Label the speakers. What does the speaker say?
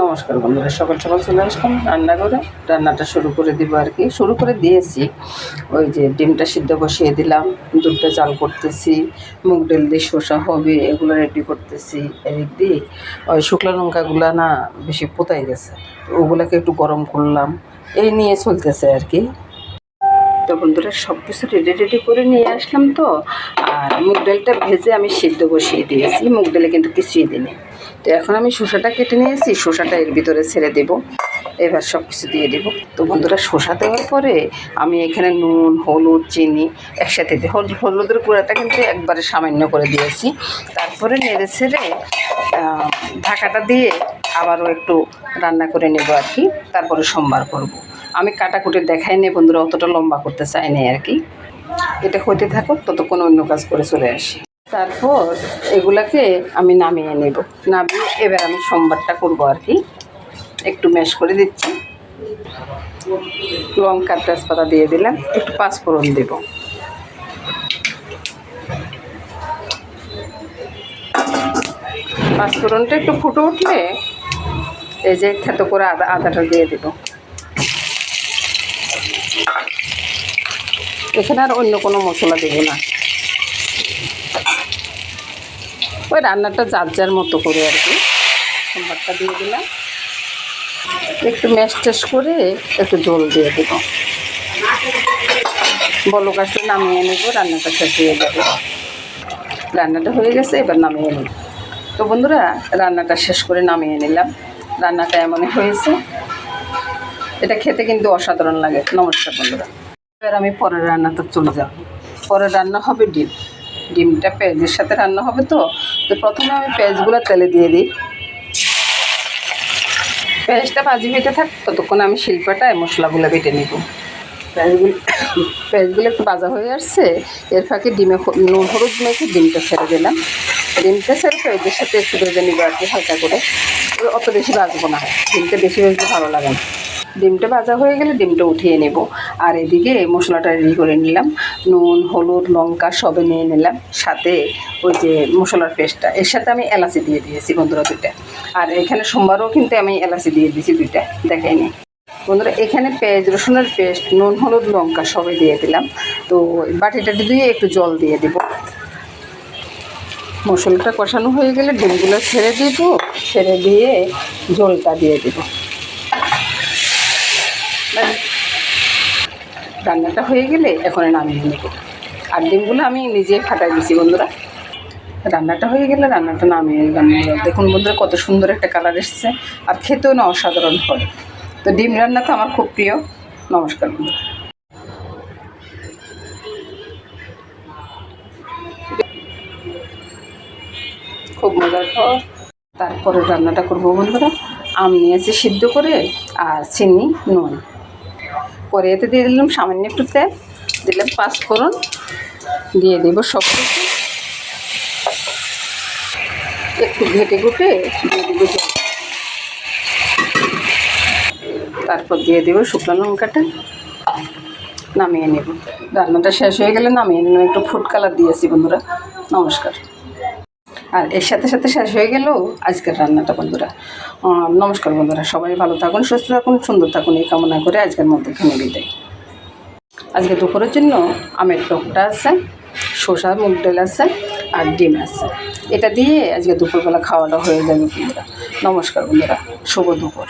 Speaker 1: নমস্কার বন্ধুরা, সকাল সকাল চলে আসলাম রান্না করে। রান্নাটা শুরু করে দিব আর কি, শুরু করে দিয়েছি। ওই যে ডিমটা সিদ্ধ বসিয়ে দিলাম, দুধটা জাল করতেছি, মুগ ডাল দিয়ে শসা হবে এগুলো রেডি করতেছি। এদিক দিয়ে ওই শুকনো লঙ্কাগুলো না বেশি পোতাই গেছে, তো ওগুলোকে একটু গরম করলাম, এই নিয়ে চলতেছে আর কি। তো বন্ধুরা সব কিছু রেডি করে নিয়ে আসলাম। তো আর মুগ ডালটা ভেজে আমি সিদ্ধ বসিয়ে দিয়েছি, মুগ ডালে কিন্তু কিছুই দিইনি। তো এখন আমি শসাটা কেটে নিয়েছি, শসাটা এর ভিতরে ছেড়ে দেব। এবার সব কিছু দিয়ে দেবো। তো বন্ধুরা শসা দেওয়ার পরে আমি এখানে নুন, হলুদ, চিনি একসাথে দিই। হলুদের গুঁড়াটা কিন্তু একবারে সামান্য করে দিয়েছি। তারপরে নেড়ে ছেড়ে ঢাকাটা দিয়ে আবারও একটু রান্না করে নেব আর কি। তারপরে সোমবার করব। আমি কাটাকুটি দেখাই নেই বন্ধুরা, অতটা লম্বা করতে চাই না আর কি। এটা হতে থাকুক, ততক্ষণ অন্য কাজ করে চলে আসি। তারপর এগুলাকে আমি নামিয়ে নেব। নামিয়ে এবার আমি সোমবারটা করব আর কি। একটু ম্যাশ করে দিচ্ছি, লঙ্কা তেজপাতা দিয়ে দিলাম, একটু পাঁচফোড়ন দেব। পাঁচফোড়নটা একটু ফুটে উঠলে এই যে থেতো করে আদাটা দিয়ে দেব। এখানে আর অন্য কোনো মশলা দেবো না, ওই রান্নাটা যার যার মতো করে আর কি। সোমবারটা দিয়ে দিলাম, একটু ম্যাশ ট্যাশ করে একটু ঝোল দিয়ে দেব। বলক আসলে নামিয়ে নেব, রান্নাটা শেষ হয়ে যাবে। রান্নাটা হয়ে গেছে, এবার নামিয়ে নেব। তো বন্ধুরা রান্নাটা শেষ করে নামিয়ে নিলাম। রান্নাটা এমনই হয়েছে, এটা খেতে কিন্তু অসাধারণ লাগে। নমস্কার বন্ধুরা, এবার আমি পরের রান্নাটা চলে যাব। পরের রান্না হবে ডিম। ডিমটা পেঁয়াজের সাথে রান্না হবে। তো প্রথমে আমি পেঁয়াজগুলো তেলে দিয়ে দিই। পেঁয়াজটা ভাজি বেটে থাক, ততক্ষণ আমি শিল্পাটায় মশলাগুলো বেটে নেব। পেঁয়াজগুলো একটু ভাজা হয়ে আসছে, এর ফাঁকে ডিমে নুন হলুদ মেখে ডিমটা ছেড়ে দিলাম। ডিমটা ছেড়ে পেঁয়াজের সাথে একটু ভেজে নিব আর কি, হালকা করে। অত বেশি ভাজবো না, ডিমটা বেশি ভেজতে ভালো লাগে না। ডিমটা ভাজা হয়ে গেলে ডিমটা উঠিয়ে নেব। আর এদিকে মশলাটা রেডি করে নিলাম। নুন, হলুদ, লঙ্কা সবে নিয়ে নিলাম, সাথে ওই যে মশলার পেস্টটা, এর সাথে আমি এলাচি দিয়ে দিয়েছি বন্ধুরা 2টা। আর এখানে সোমবারও কিন্তু আমি এলাচি দিয়ে দিয়েছি 2টা, দেখাই নি বন্ধুরা। এখানে পেঁয়াজ রসুনের পেস্ট, নুন, হলুদ, লঙ্কা সবে দিয়ে দিলাম। তো বাটিটা দিয়ে একটু জল দিয়ে দেব। মশলাটা কষানো হয়ে গেলে ডিমগুলো ছেড়ে দিব, ছেড়ে দিয়ে জলটা দিয়ে দেব। রান্নাটা হয়ে গেলে এখন নামিয়ে নেব। আর ডিমগুলো আমি নিজে ফাটাই দিয়েছি বন্ধুরা। রান্নাটা হয়ে গেলে রান্নাটা নামিয়ে নিলাম। দেখুন বন্ধুরা কত সুন্দর একটা কালার এসছে, আর খেতেও না অসাধারণ হয়। তো ডিম রান্না তো আমার খুব প্রিয়। নমস্কার বন্ধুরা। খুব মজার খাওয়া। তারপরে রান্নাটা করবো বন্ধুরা। আম নিয়েছি সিদ্ধ করে, আর চিনি, নুন। কড়াইতে দিয়ে দিলাম সামান্য একটু তেল, দিলাম পাঁচফোড়ন, দিয়ে দেবো সব কিছু, একটু ঘেটে ঘুটে দিয়ে দেবো জল। তারপর দিয়ে দেবো শুকনো লঙ্কাটা, নামিয়ে নেব। রান্নাটা শেষ হয়ে গেলে নামিয়ে নিলাম। একটু ফুড কালার দিয়েছি বন্ধুরা। নমস্কার। আর এর সাথে সাথে শেষ হয়ে গেলেও আজকের রান্নাটা বন্ধুরা। নমস্কার বন্ধুরা, সবাই ভালো থাকুন, সুস্থ থাকুন, সুন্দর থাকুন, এই কামনা করে আজকের মধ্যে এখানে বিদায়। আজকে দুপুরের জন্য আমের টকটা আছে, শসা, মুগ ডাল আছে, আর ডিম আছে। এটা দিয়ে আজকে দুপুরবেলা খাওয়াটা হয়ে যাবে বন্ধুরা। নমস্কার বন্ধুরা, শুভ দুপুর।